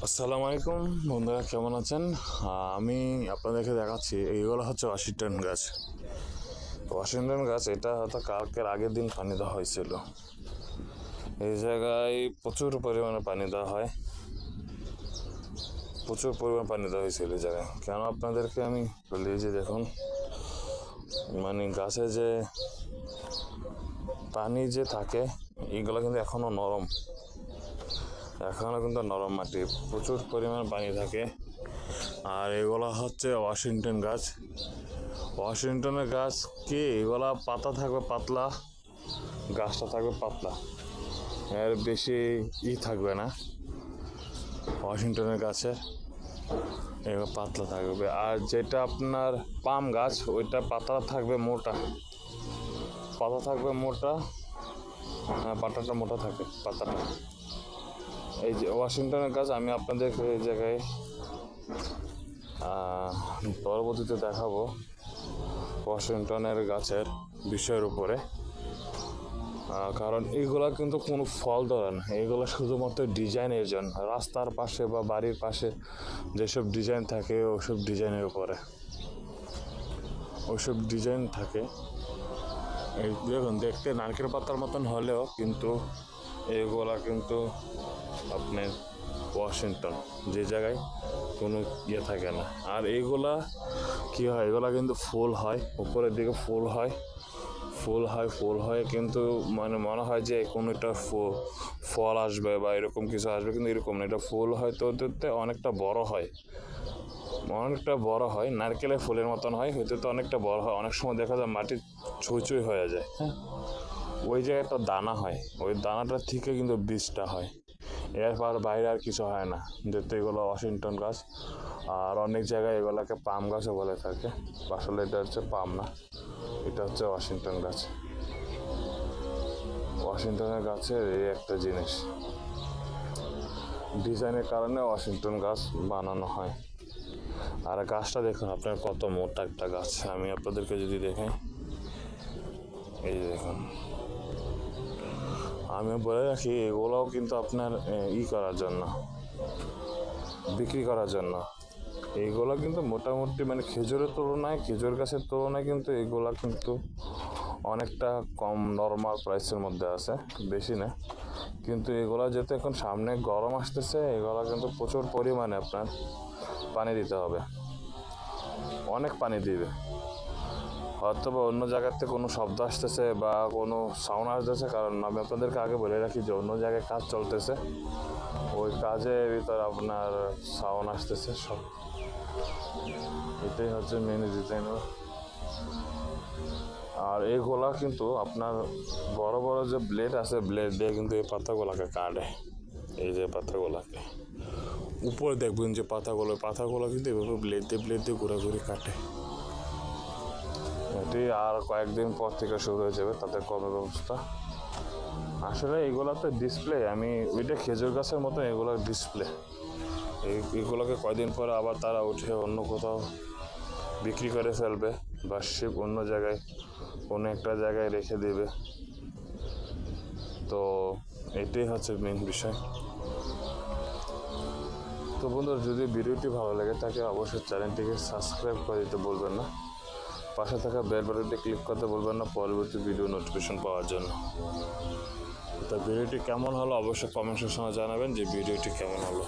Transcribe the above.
আসসালামু আলাইকুম বন্ধুরা, কেমন আছেন? আমি আপনাদেরকে দেখাচ্ছি, এইগুলো হচ্ছে ওয়াশিংটন গাছ। ওয়াশিংটন গাছ এটা হয়তো কালকের আগের দিন পানি দেওয়া হয়েছিল। এই জায়গায় প্রচুর পরিমাণে পানি দেওয়া হয়, প্রচুর পরিমাণে পানি দেওয়া হয়েছিল এই জায়গায়। কেন আপনাদেরকে আমি বলি যে দেখুন, মানে গাছে যে পানি যে থাকে এইগুলো কিন্তু এখনও নরম, এখনও কিন্তু নরম মাটি, প্রচুর পরিমাণ পানি থাকে। আর এগুলো হচ্ছে ওয়াশিংটন গাছ। ওয়াশিংটনের গাছ কি, এগুলা পাতা থাকবে পাতলা, গাছটা থাকবে পাতলা, এর বেশি থাকবে না ওয়াশিংটনের গাছের, এগুলো পাতলা থাকবে। আর যেটা আপনার পাম গাছ, ওইটা পাতা থাকবে মোটা, পাতা থাকবে মোটা, হ্যাঁ পাতাটা মোটা থাকে পাতাটা। এই যে ওয়াশিংটনের গাছ আমি আপনাদেরকে এই জায়গায় পরবর্তীতে দেখাবো ওয়াশিংটনের গাছের বিষয়ের উপরে। কারণ এইগুলা কিন্তু কোনো ফল ধরে না, এইগুলো শুধুমাত্র ডিজাইনের জন্য। রাস্তার পাশে বা বাড়ির পাশে যেসব ডিজাইন থাকে ওইসব ডিজাইনের উপরে, ওইসব ডিজাইন থাকে। এই দেখুন, দেখতে নারকেল পাতার মতন হলেও কিন্তু এইগুলা কিন্তু আপনার ওয়াশিংটন, যে জায়গায় কোনো থাকে না। আর এইগুলা কী হয়, এগুলা কিন্তু ফুল হয়, উপরের দিকে ফুল হয়, ফুল হয় কিন্তু মানে মনে হয় যে কোনো একটা ফল আসবে বা এরকম কিছু আসবে, কিন্তু এরকম না। এটা ফুল হয় তো অনেকটা বড় হয়, নারকেলের ফুলের মতন হয়, হয়তো তো অনেকটা বড় হয়। অনেক সময় দেখা যায় মাটি চুই হয়ে যায়, হ্যাঁ, ওই জায়গায় একটা দানা হয়, ওই দানাটার থেকে কিন্তু বীজটা হয়, এরপর বাইরে আর কিছু হয় না। যেহেতু এগুলো ওয়াশিংটন গাছ, আর অনেক জায়গায় এগুলোকে পাম গাছও বলে থাকে, আসলে এটা হচ্ছে পাম না, এটা হচ্ছে ওয়াশিংটন গাছ। ওয়াশিংটনের গাছের এই একটা জিনিস, ডিজাইনের কারণে ওয়াশিংটন গাছ বানানো হয়। আর গাছটা দেখুন আপনার কত মোটা একটা গাছ, আমি আপনাদেরকে যদি দেখাই, এই যে দেখুন। আমি বলে রাখি, এগুলোও কিন্তু আপনার করার জন্য, বিক্রি করার জন্য। এইগুলো কিন্তু মোটামুটি মানে খেজুর গাছের তুলনায় কিন্তু এগুলা কিন্তু অনেকটা কম, নর্মাল প্রাইসের মধ্যে আছে, বেশি না। কিন্তু এগুলা যেহেতু এখন সামনে গরম আসতেছে, এগুলা কিন্তু প্রচুর পরিমাণে আপনার পানি দিতে হবে, অনেক পানি দিবে। হয়তো বা অন্য জায়গার থেকে কোনো শব্দ আসতেছে বা কোনো সাউন্ড আসতেছে, কারণ আমি আপনাদেরকে আগে বলে রাখি যে অন্য জায়গায় কাজ চলতেছে, ওই কাজের ভিতরে আপনার সাউন্ড আসতেছে সব। এটাই হচ্ছে মেন ডিজাইন। আর এইগুলা কিন্তু আপনার বড় বড় যে ব্লেড আছে, ব্লেড দিয়ে কিন্তু এই পাতাগুলোকে কাটে, এই যে পাতাগুলোকে উপরে দেখবেন যে পাতাগুলো কিন্তু এভাবে ব্লেড দিয়ে ঘোরাঘুরি কাটে। এটি আর কয়েকদিন পর থেকে শুরু হয়ে যাবে তাদের কর্মব্যবস্থা। আসলে এগুলো তো ডিসপ্লে, আমি ওইটা খেজুর গাছের মতো, এগুলোর ডিসপ্লে। এইগুলোকে কয়দিন পরে আবার তারা উঠে অন্য কোথাও বিক্রি করে ফেলবে, বা অন্য জায়গায় কোনো একটা জায়গায় রেখে দেবে। তো এটাই হচ্ছে মেন বিষয়। তো বন্ধুরা, যদি ভিডিওটি ভালো লেগে থাকে অবশ্যই চ্যানেলটিকে সাবস্ক্রাইব করে দিতে বলবেন না, পাশে থাকা বেল বাটনটি ক্লিক করতে বলবেন না পরবর্তী ভিডিও নোটিফিকেশন পাওয়ার জন্য। তো ভিডিওটি কেমন হলো অবশ্যই কমেন্ট সেকশনে জানাবেন যে ভিডিওটি কেমন হলো।